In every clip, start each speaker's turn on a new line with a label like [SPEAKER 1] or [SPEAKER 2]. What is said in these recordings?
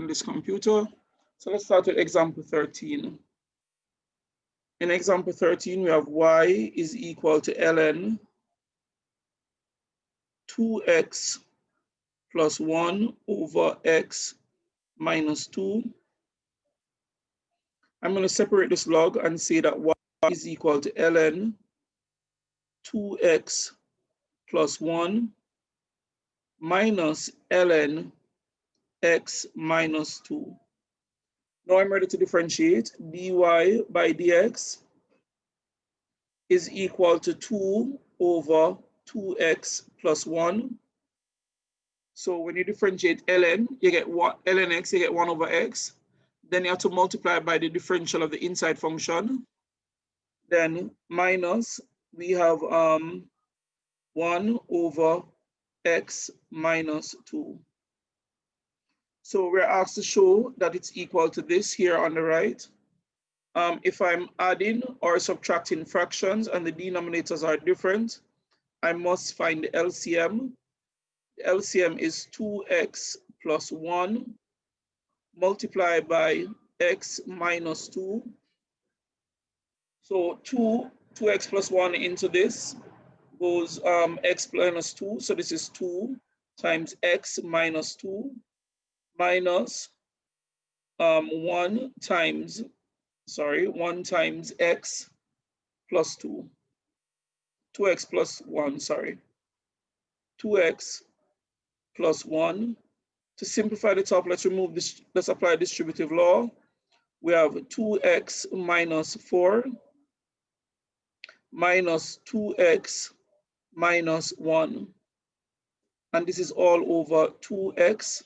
[SPEAKER 1] on this computer. So let's start with example 13. In example 13, we have y is equal to ln 2x plus 1 over x minus 2. I'm going to separate this log and say that y is equal to ln 2x plus 1 minus ln x minus 2. Now I'm ready to differentiate. Dy by dx is equal to 2 over 2x plus 1. So when you differentiate ln, you get ln x, you get 1 over x. Then you have to multiply by the differential of the inside function. Then minus, we have 1 over x minus 2. So we're asked to show that it's equal to this here on the right. If I'm adding or subtracting fractions and the denominators are different, I must find the LCM. The LCM is 2x plus 1 multiplied by x minus 2. So 2x plus 1 into this goes x minus 2. So this is 2 times x minus 2 minus 1 times x plus 2. 2x plus 1, sorry. 2x plus 1. To simplify the top, let's remove this, let's apply distributive law. We have 2x minus 4 minus 2x minus 1. And this is all over 2x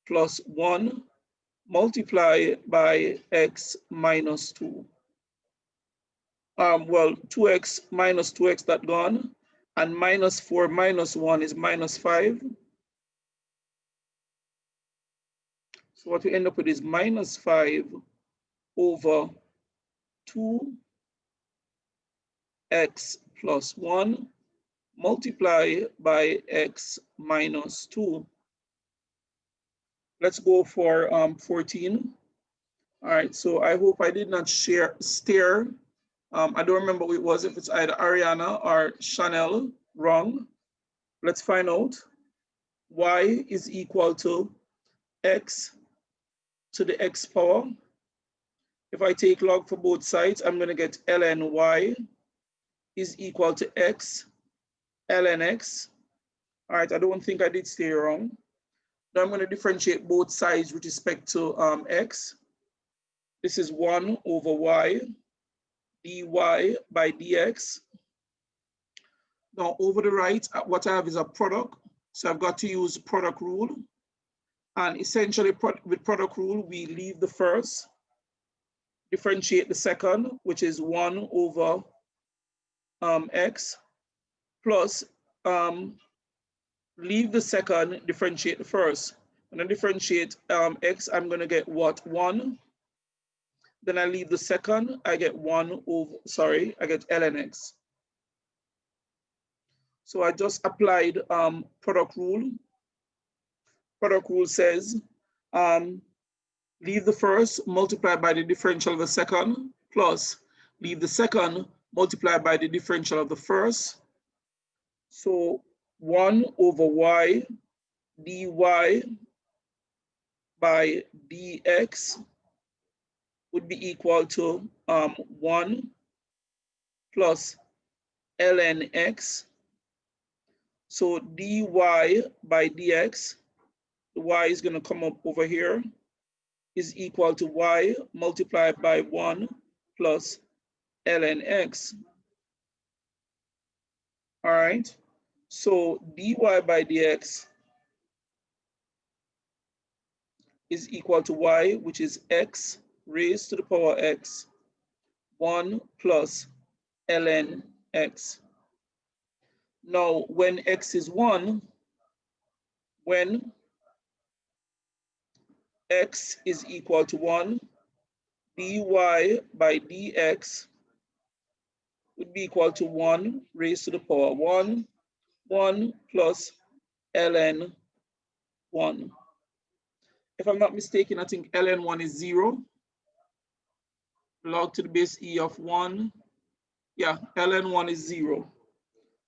[SPEAKER 1] plus 1 multiplied by x minus 2. Well, 2x minus 2x, that gone. And minus 4 minus 1 is minus 5. So what we end up with is minus 5 over 2x plus 1 multiplied by x minus 2. Let's go for 14. All right, so I hope I did not stare. I don't remember who it was, if it's either Ariana or Chanel, wrong. Let's find out. Y is equal to x to the x power. If I take log for both sides, I'm going to get ln y is equal to x ln x. All right, I don't think I did stay wrong. Now I'm going to differentiate both sides with respect to x. This is 1 over y dy by dx. Now over the right, what I have is a product. So I've got to use product rule. And essentially with product rule, we leave the first, differentiate the second, which is 1 over x, plus leave the second, differentiate the first. When I differentiate x, I'm going to get what? 1. Then I leave the second, I get 1 over, sorry, I get ln x. So I just applied product rule. Product rule says, leave the first, multiply by the differential of the second, plus leave the second, multiply by the differential of the first. So 1 over y dy by dx would be equal to 1 plus ln x. So dy by dx, the y is going to come up over here, is equal to y multiplied by 1 plus ln x. All right, so dy by dx is equal to y, which is x raised to the power x, 1 plus ln x. Now, when x is 1, when x is equal to 1, dy by dx would be equal to 1 raised to the power 1, 1 plus ln 1. If I'm not mistaken, I think ln1 is 0. Log to the base e of 1. Yeah, ln1 is 0.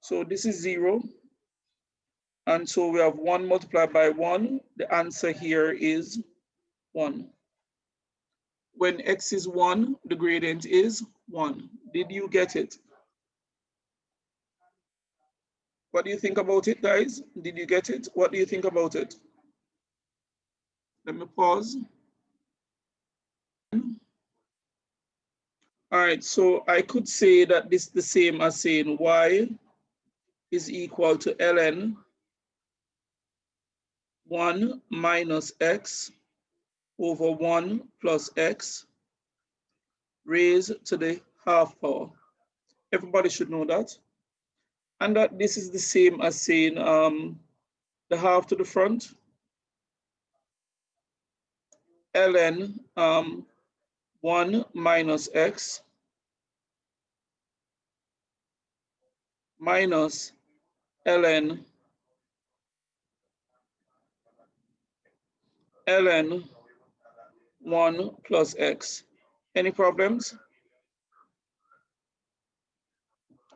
[SPEAKER 1] So this is 0. And so we have 1 multiplied by 1. The answer here is 1. When x is 1, the gradient is 1. Did you get it? What do you think about it, guys? Did you get it? What do you think about it? Let me pause. All right, so I could say that this is the same as saying y is equal to ln 1 minus x over 1 plus x raised to the half power. Everybody should know that. And that this is the same as saying the half to the front, ln 1 minus x minus ln 1 plus x. Any problems?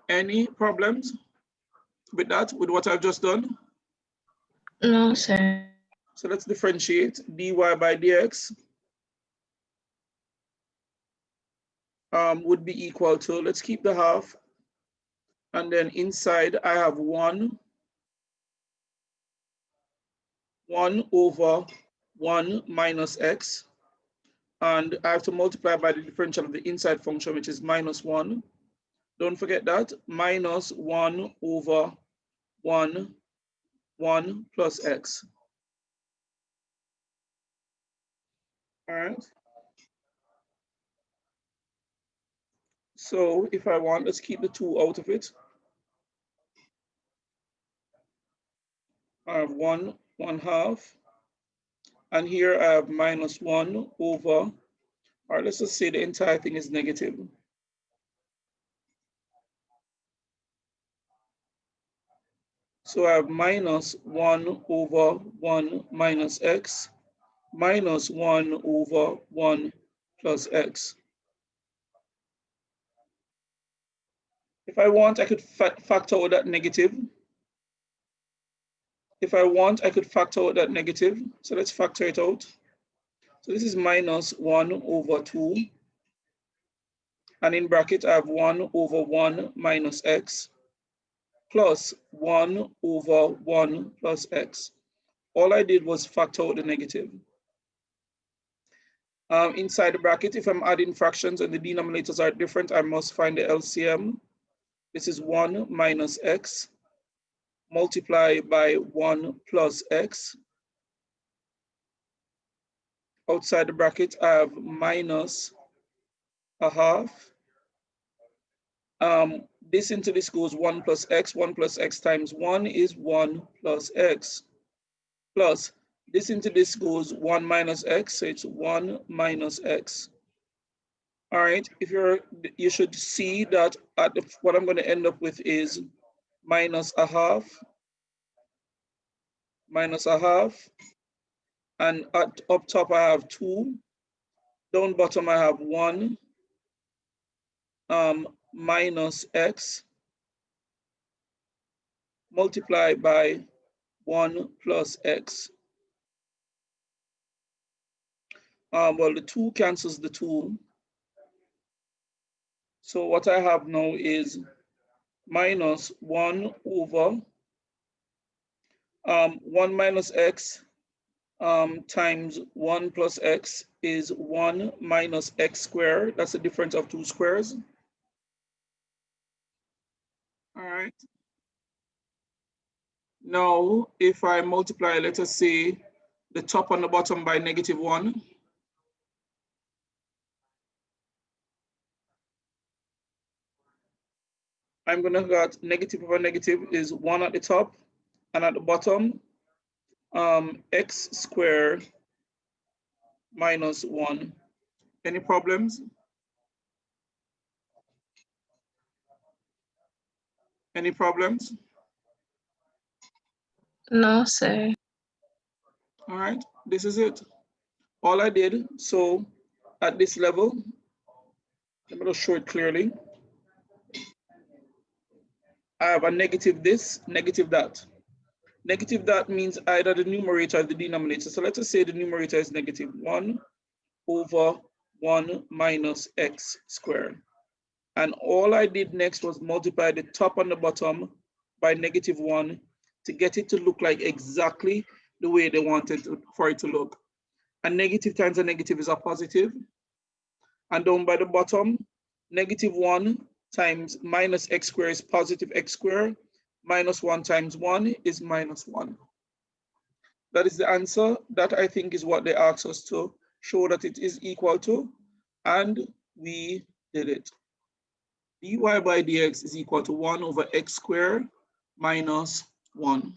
[SPEAKER 1] Any problems with that, with what I've just done?
[SPEAKER 2] No, sir.
[SPEAKER 1] So let's differentiate dy by dx would be equal to, let's keep the half, and then inside I have 1 over 1 minus x, and I have to multiply by the differential of the inside function, which is minus 1. Don't forget that, minus 1 over 1 plus x. All right. So if I want, let's keep the 2 out of it. I have 1 half. And here I have minus 1 over, all right, let's just say the entire thing is negative. So I have minus 1 over 1 minus x minus 1 over 1 plus x. If I want, I could factor out that negative. If I want, I could factor out that negative. So let's factor it out. So this is minus 1 over 2. And in bracket, I have 1 over 1 minus x plus 1 over 1 plus x. All I did was factor out the negative. Inside the bracket, if I'm adding fractions and the denominators are different, I must find the LCM. This is 1 minus x multiplied by 1 plus x. Outside the bracket, I have minus a half. This into this goes 1 plus x. 1 plus x times 1 is 1 plus x. Plus, this into this goes 1 minus x, so it's 1 minus x. All right, you should see that what I'm going to end up with is minus a half, and up top I have 2, down bottom I have 1 minus x multiplied by 1 plus x. Well, the 2 cancels the 2. So what I have now is minus 1 over 1 minus x times 1 plus x is 1 minus x squared. That's the difference of 2 squares. All right. Now, if I multiply, let us say, the top and the bottom by negative 1, I'm going to get negative over negative is 1 at the top, and at the bottom, x squared minus 1. Any problems? Any problems?
[SPEAKER 2] No, sir.
[SPEAKER 1] All right, this is it. all I did, so at this level, let me just show it clearly. I have a negative this, negative that. Negative that means either the numerator or the denominator. So let us say the numerator is negative 1 over 1 minus x squared. And all I did next was multiply the top and the bottom by negative 1 to get it to look like exactly the way they wanted for it to look. A negative times a negative is a positive. And down by the bottom, negative 1 times minus x squared is positive x squared. Minus 1 times 1 is minus 1. That is the answer. That I think is what they asked us to show that it is equal to. And we did it. dy by dx is equal to 1 over x squared minus 1.